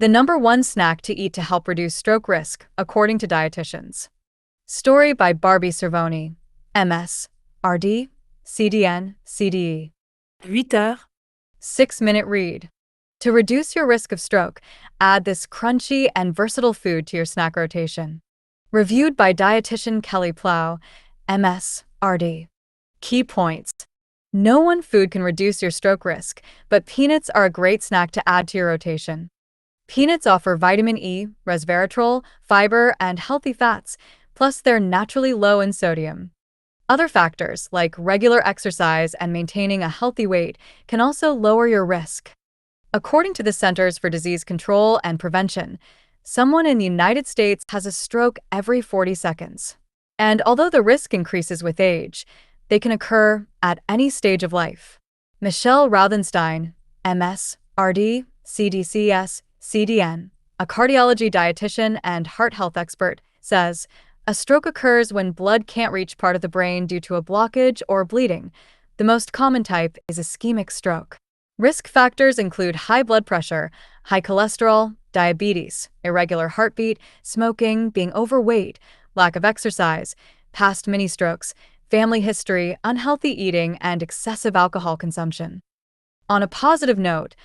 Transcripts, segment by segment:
The number one snack to eat to help reduce stroke risk, according to dietitians. Story by Barbie Cervoni, MS, RD, CDN, CDE. 8 heures, 6-minute read. To reduce your risk of stroke, add this crunchy and versatile food to your snack rotation. Reviewed by dietitian Kelly Plow, MS, RD. Key points. No one food can reduce your stroke risk, but peanuts are a great snack to add to your rotation. Peanuts offer vitamin E, resveratrol, fiber, and healthy fats, plus they're naturally low in sodium. Other factors, like regular exercise and maintaining a healthy weight, can also lower your risk. According to the Centers for Disease Control and Prevention, someone in the United States has a stroke every 40 seconds. And although the risk increases with age, they can occur at any stage of life. Michelle Rothenstein, MS, RD, CDCS, CDN, a cardiology dietitian and heart health expert, says, a stroke occurs when blood can't reach part of the brain due to a blockage or bleeding. The most common type is ischemic stroke. Risk factors include high blood pressure, high cholesterol, diabetes, irregular heartbeat, smoking, being overweight, lack of exercise, past mini-strokes, family history, unhealthy eating, and excessive alcohol consumption. On a positive note,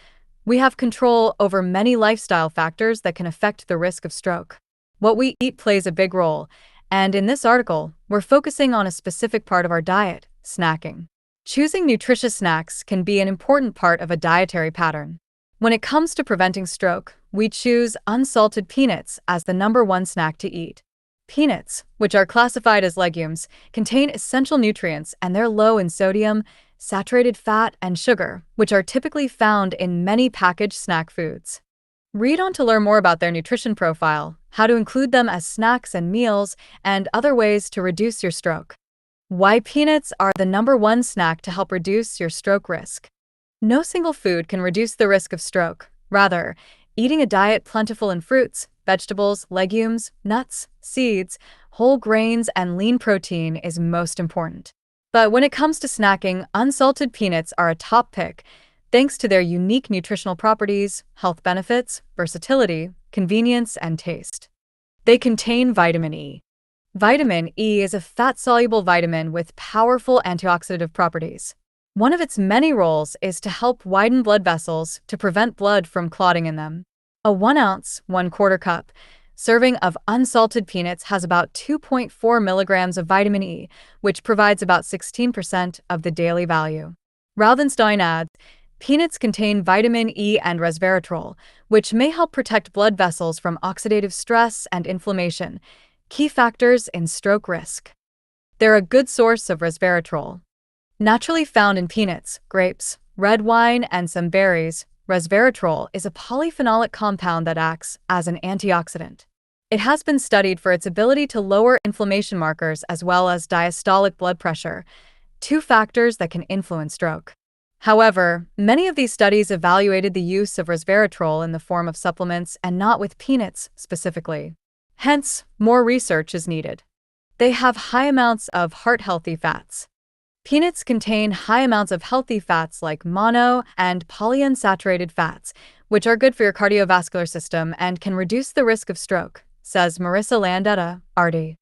we have control over many lifestyle factors that can affect the risk of stroke. What we eat plays a big role, and in this article, we're focusing on a specific part of our diet, snacking. Choosing nutritious snacks can be an important part of a dietary pattern. When it comes to preventing stroke, we choose unsalted peanuts as the number one snack to eat. Peanuts, which are classified as legumes, contain essential nutrients and they're low in sodium, saturated fat, and sugar, which are typically found in many packaged snack foods. Read on to learn more about their nutrition profile, how to include them as snacks and meals, and other ways to reduce your stroke. Why peanuts are the number one snack to help reduce your stroke risk. No single food can reduce the risk of stroke. Rather, eating a diet plentiful in fruits, vegetables, legumes, nuts, seeds, whole grains, and lean protein is most important. But when it comes to snacking, unsalted peanuts are a top pick, thanks to their unique nutritional properties, health benefits, versatility, convenience, and taste. They contain vitamin E. Vitamin E is a fat-soluble vitamin with powerful antioxidant properties. One of its many roles is to help widen blood vessels to prevent blood from clotting in them. A 1-ounce, 1/4 cup serving of unsalted peanuts has about 2.4 milligrams of vitamin E, which provides about 16% of the daily value. Rothenstein adds, peanuts contain vitamin E and resveratrol, which may help protect blood vessels from oxidative stress and inflammation, key factors in stroke risk. They're a good source of resveratrol. Naturally found in peanuts, grapes, red wine, and some berries, resveratrol is a polyphenolic compound that acts as an antioxidant. It has been studied for its ability to lower inflammation markers as well as diastolic blood pressure, two factors that can influence stroke. However, many of these studies evaluated the use of resveratrol in the form of supplements and not with peanuts specifically. Hence, more research is needed. They have high amounts of heart-healthy fats. Peanuts contain high amounts of healthy fats like mono and polyunsaturated fats, which are good for your cardiovascular system and can reduce the risk of stroke, says Marissa Landetta, RD.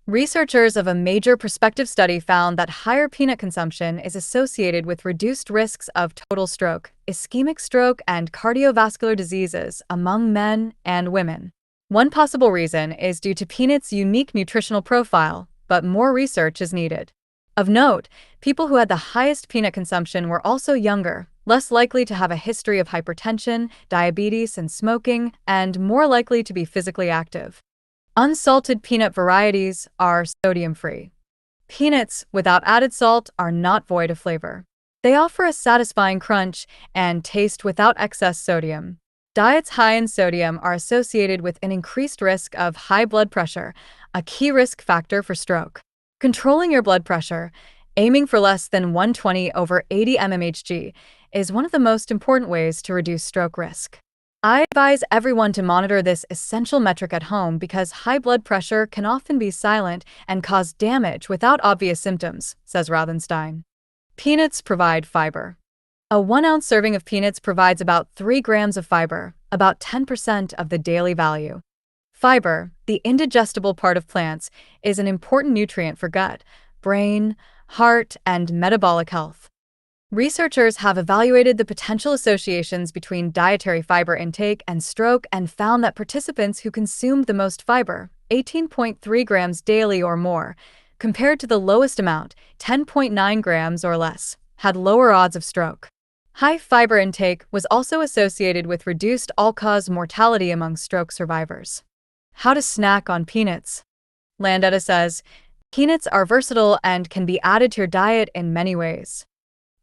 Researchers of a major prospective study found that higher peanut consumption is associated with reduced risks of total stroke, ischemic stroke, and cardiovascular diseases among men and women. One possible reason is due to peanuts' unique nutritional profile, but more research is needed. Of note, people who had the highest peanut consumption were also younger, less likely to have a history of hypertension, diabetes, and smoking, and more likely to be physically active. Unsalted peanut varieties are sodium-free. Peanuts without added salt are not void of flavor. They offer a satisfying crunch and taste without excess sodium. Diets high in sodium are associated with an increased risk of high blood pressure, a key risk factor for stroke. Controlling your blood pressure, aiming for less than 120/80 mmHg, is one of the most important ways to reduce stroke risk. I advise everyone to monitor this essential metric at home because high blood pressure can often be silent and cause damage without obvious symptoms, says Rothenstein. Peanuts provide fiber. A 1-ounce serving of peanuts provides about 3 grams of fiber, about 10% of the daily value. Fiber, the indigestible part of plants, is an important nutrient for gut, brain, heart, and metabolic health. Researchers have evaluated the potential associations between dietary fiber intake and stroke and found that participants who consumed the most fiber, 18.3 grams daily or more, compared to the lowest amount, 10.9 grams or less, had lower odds of stroke. High fiber intake was also associated with reduced all-cause mortality among stroke survivors. How to snack on peanuts. Landetta says, peanuts are versatile and can be added to your diet in many ways.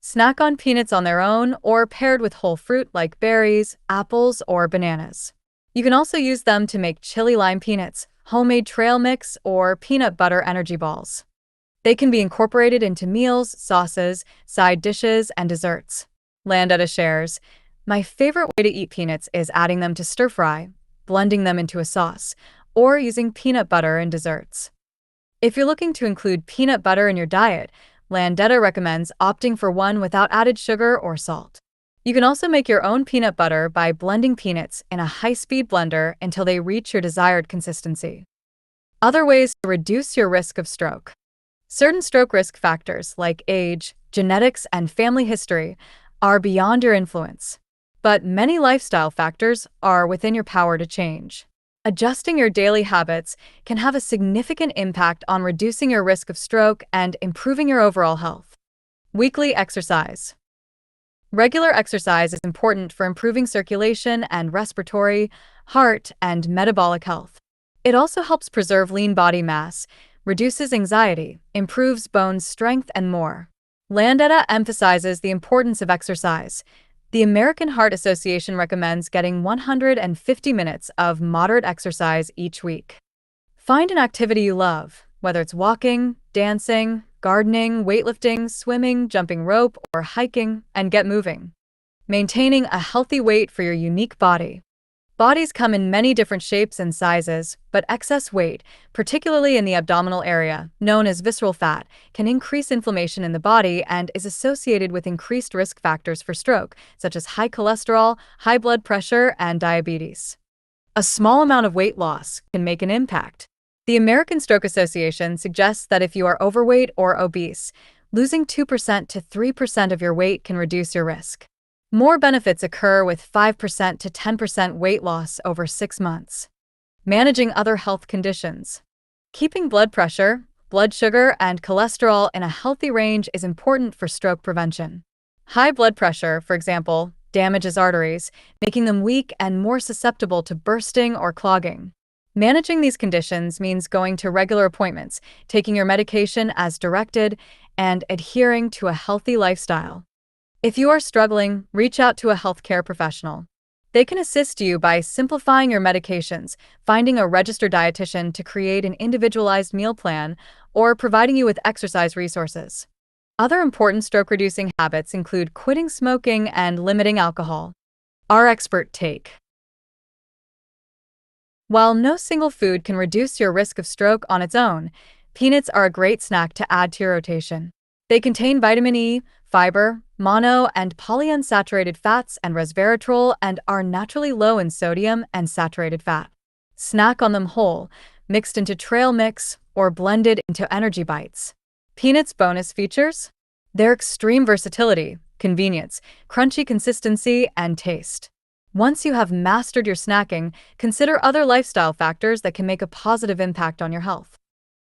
Snack on peanuts on their own or paired with whole fruit like berries, apples, or bananas. You can also use them to make chili lime peanuts, homemade trail mix, or peanut butter energy balls. They can be incorporated into meals, sauces, side dishes, and desserts. Landetta shares, my favorite way to eat peanuts is adding them to stir-fry, blending them into a sauce, or using peanut butter in desserts. If you're looking to include peanut butter in your diet, Landetta recommends opting for one without added sugar or salt. You can also make your own peanut butter by blending peanuts in a high-speed blender until they reach your desired consistency. Other ways to reduce your risk of stroke. Certain stroke risk factors like age, genetics, and family history are beyond your influence, but many lifestyle factors are within your power to change. Adjusting your daily habits can have a significant impact on reducing your risk of stroke and improving your overall health. Weekly exercise. Regular exercise is important for improving circulation and respiratory, heart, and metabolic health. It also helps preserve lean body mass, reduces anxiety, improves bone strength, and more. Landetta emphasizes the importance of exercise. The American Heart Association recommends getting 150 minutes of moderate exercise each week. Find an activity you love, whether it's walking, dancing, gardening, weightlifting, swimming, jumping rope, or hiking, and get moving. Maintaining a healthy weight for your unique body. Bodies come in many different shapes and sizes, but excess weight, particularly in the abdominal area, known as visceral fat, can increase inflammation in the body and is associated with increased risk factors for stroke, such as high cholesterol, high blood pressure, and diabetes. A small amount of weight loss can make an impact. The American Stroke Association suggests that if you are overweight or obese, losing 2% to 3% of your weight can reduce your risk. More benefits occur with 5% to 10% weight loss over 6 months. Managing other health conditions. Keeping blood pressure, blood sugar, and cholesterol in a healthy range is important for stroke prevention. High blood pressure, for example, damages arteries, making them weak and more susceptible to bursting or clogging. Managing these conditions means going to regular appointments, taking your medication as directed, and adhering to a healthy lifestyle. If you are struggling, reach out to a healthcare professional. They can assist you by simplifying your medications, finding a registered dietitian to create an individualized meal plan, or providing you with exercise resources. Other important stroke-reducing habits include quitting smoking and limiting alcohol. Our expert take. While no single food can reduce your risk of stroke on its own, peanuts are a great snack to add to your rotation. They contain vitamin E, fiber, mono and polyunsaturated fats, and resveratrol, and are naturally low in sodium and saturated fat. Snack on them whole, mixed into trail mix, or blended into energy bites. Peanuts' bonus features? Their extreme versatility, convenience, crunchy consistency, and taste. Once you have mastered your snacking, consider other lifestyle factors that can make a positive impact on your health.